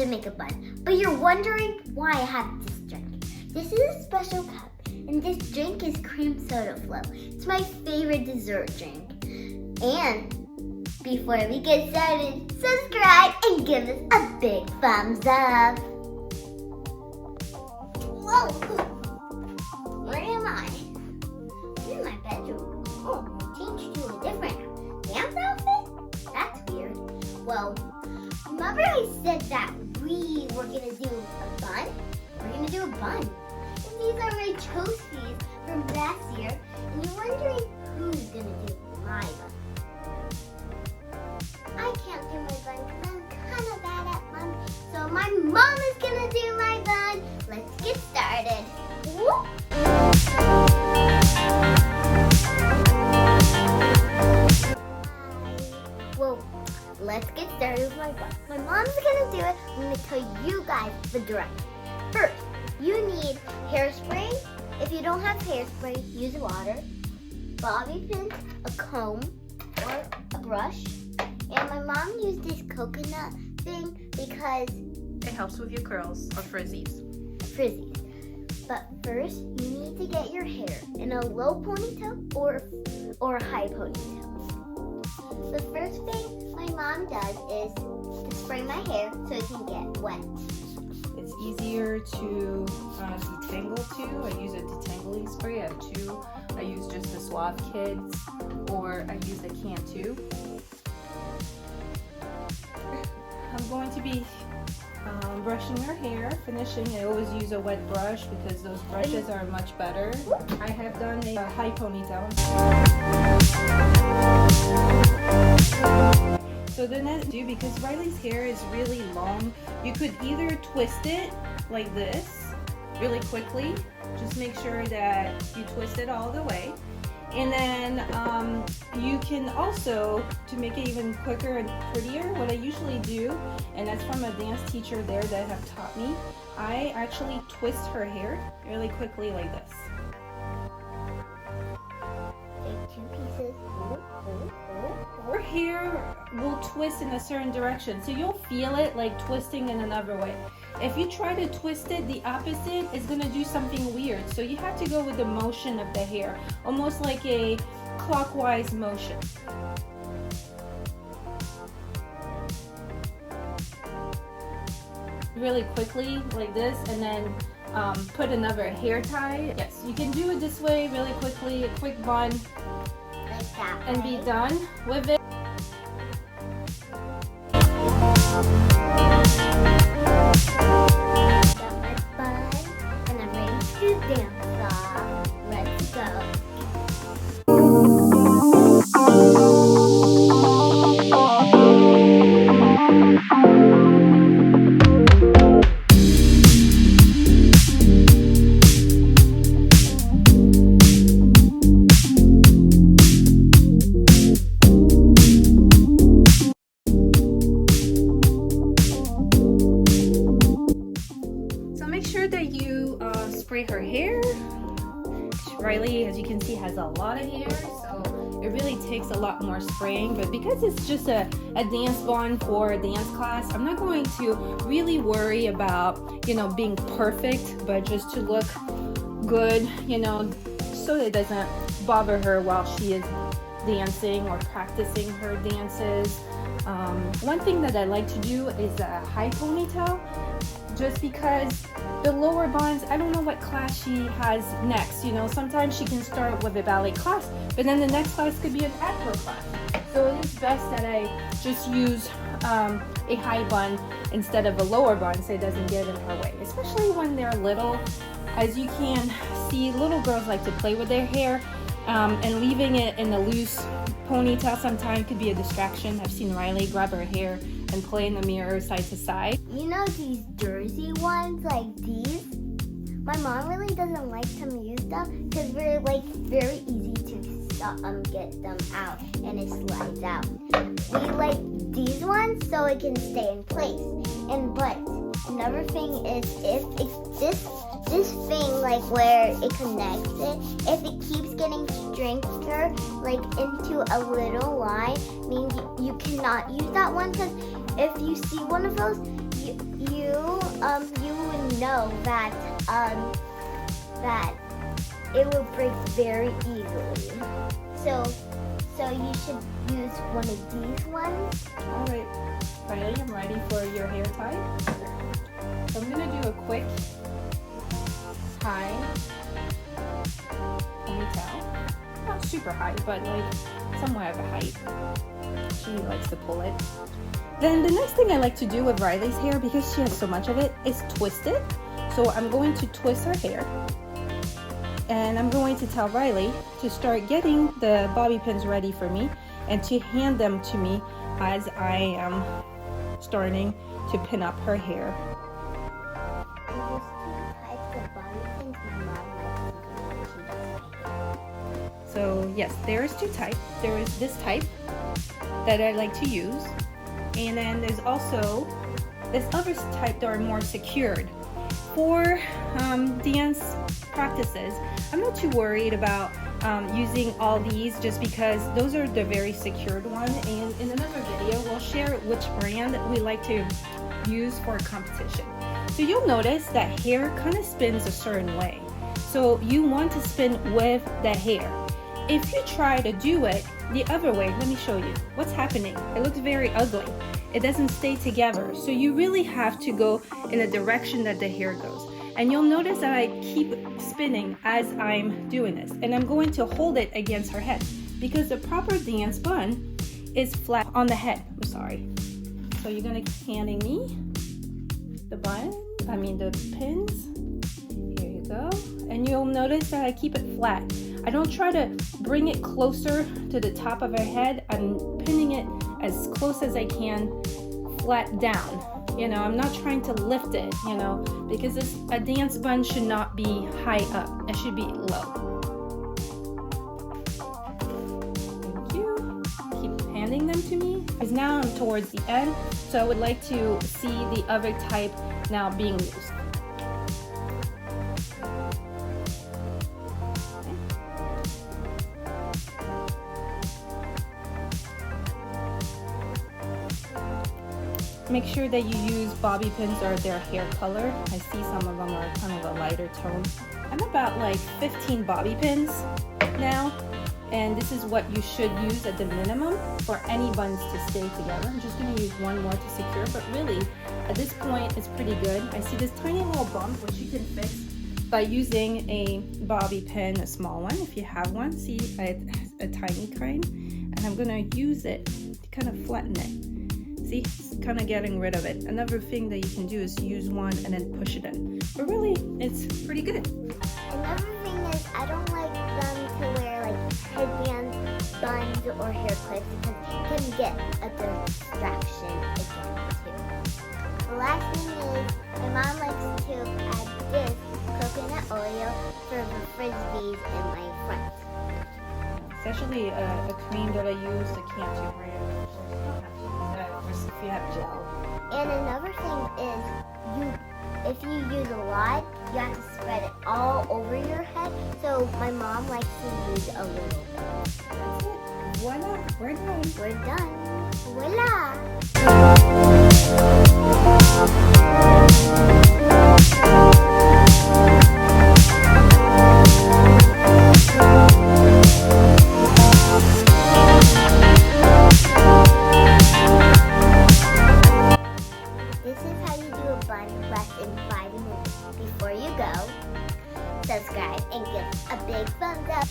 to make a bun. But you're wondering why I have this drink. This is a special cup, and this drink is cream soda flow. It's my favorite dessert drink. And before we get started, subscribe and give us a big thumbs up. Whoa! Where am I? I'm in my bedroom. Oh, I changed to a different dance outfit? That's weird. Well, remember I said that we were gonna do a bun? We're gonna do a bun. And these are my trophies from last year, and you're wondering who's gonna do my bun. I can't do my bun because I'm kind of bad at bun. So my mom is gonna do my bun. Let's get started. Whoop. Well, let's get started with my bun. My mom's gonna do it. I'm gonna tell you guys the directions. First, you need hairspray. If you don't have hairspray, use water, bobby pins, a comb, or a brush. And my mom used this coconut thing because it helps with your curls or frizzies. But first, you need to get your hair in a low ponytail or a high ponytail. The first thing my mom does is to spray my hair so it can get wet. It's easier to detangle too. I use a detangling spray. I have two. I use just the Suave Kids, or I use the Cantu. I'm going to be brushing her hair, finishing. I always use a wet brush because those brushes are much better. I have done a high ponytail. So then I do, because Riley's hair is really long, you could either twist it like this really quickly. Just make sure that you twist it all the way. And then you can also, to make it even quicker and prettier, what I usually do, and that's from a dance teacher there that have taught me, I actually twist her hair really quickly like this. Take two pieces. Her hair will twist in a certain direction, so you'll feel it like twisting in another way. If you try to twist it the opposite, it's going to do something weird. So you have to go with the motion of the hair, almost like a clockwise motion. Really quickly like this, and then put another hair tie. Yes, you can do it this way really quickly, a quick bun, Like that. and be done with it. Got my bun, and I'm ready to dance off. Let's go. Make sure that you spray her hair. Riley, as you can see, has a lot of hair, so it really takes a lot more spraying. But because it's just a dance bun for a dance class, I'm not going to really worry about, being perfect, but just to look good, so it doesn't bother her while she is dancing or practicing her dances. One thing that I like to do is a high ponytail, just because the lower buns, I don't know what class she has next. Sometimes she can start with a ballet class, but then the next class could be an acro class. So it is best that I just use a high bun instead of a lower bun so it doesn't get in her way, especially when they're little. As you can see, little girls like to play with their hair, and leaving it in a loose ponytail sometimes could be a distraction. I've seen Riley grab her hair and play in the mirror side to side. You know these jersey ones, like these? My mom really doesn't like to use them because they're very easy to get them out and it slides out. We like these ones so it can stay in place. But another thing is if this thing where it connects it, if it keeps getting straighter into a little line, means you cannot use that one, because if you see one of those, you would know that that it will break very easily. So you should use one of these ones. All right, Riley, I'm ready for your hair tie. So I'm gonna do a quick high ponytail. Not super high, but like somewhere of a height. She likes to pull it. Then the next thing I like to do with Riley's hair, because she has so much of it, is twist it. So I'm going to twist her hair. And I'm going to tell Riley to start getting the bobby pins ready for me and to hand them to me as I am starting to pin up her hair. There's two types of bobby pins my mom likes to do when she does my hair. So yes, there's two types. There is this type that I like to use, and then there's also this other type that are more secured. For dance practices, I'm not too worried about using all these just because those are the very secured one, and in another video we'll share which brand we like to use for competition. So you'll notice that hair kind of spins a certain way, so you want to spin with the hair. If you try to do it the other way, let me show you what's happening. It looks very ugly. It doesn't stay together, so you really have to go in the direction that the hair goes. And you'll notice that I keep spinning as I'm doing this, and I'm going to hold it against her head because the proper dance bun is flat on the head. I'm sorry. So you're gonna keep handing me the the pins. Here you go. And you'll notice that I keep it flat. I don't try to bring it closer to the top of her head. I'm pinning it as close as I can, flat down. You know, I'm not trying to lift it, you know, because a dance bun should not be high up. It should be low. Thank you. Keep handing them to me. Because now I'm towards the end, so I would like to see the other type now being used. Make sure that you use bobby pins or their hair color. I see some of them are kind of a lighter tone. I'm about like 15 bobby pins now, and this is what you should use at the minimum for any buns to stay together. I'm just going to use one more to secure, but really at this point it's pretty good. I see this tiny little bump which you can fix by using a bobby pin, a small one if you have one. See, a tiny kind, and I'm going to use it to kind of flatten it. See, it's kind of getting rid of it. Another thing that you can do is use one and then push it in. But really, it's pretty good. Another thing is I don't like them to wear like headbands, buns, or hair clips because it can get a distraction again too. The last thing is my mom likes to add this coconut oil for the frisbees in my front. It's actually a cream that I use that can't do hair. If you have gel. And another thing is if you use a lot, you have to spread it all over your head. So my mom likes to use a little bit. That's it. Voila, we're done. We're done. Voila! Subscribe and give a big thumbs up.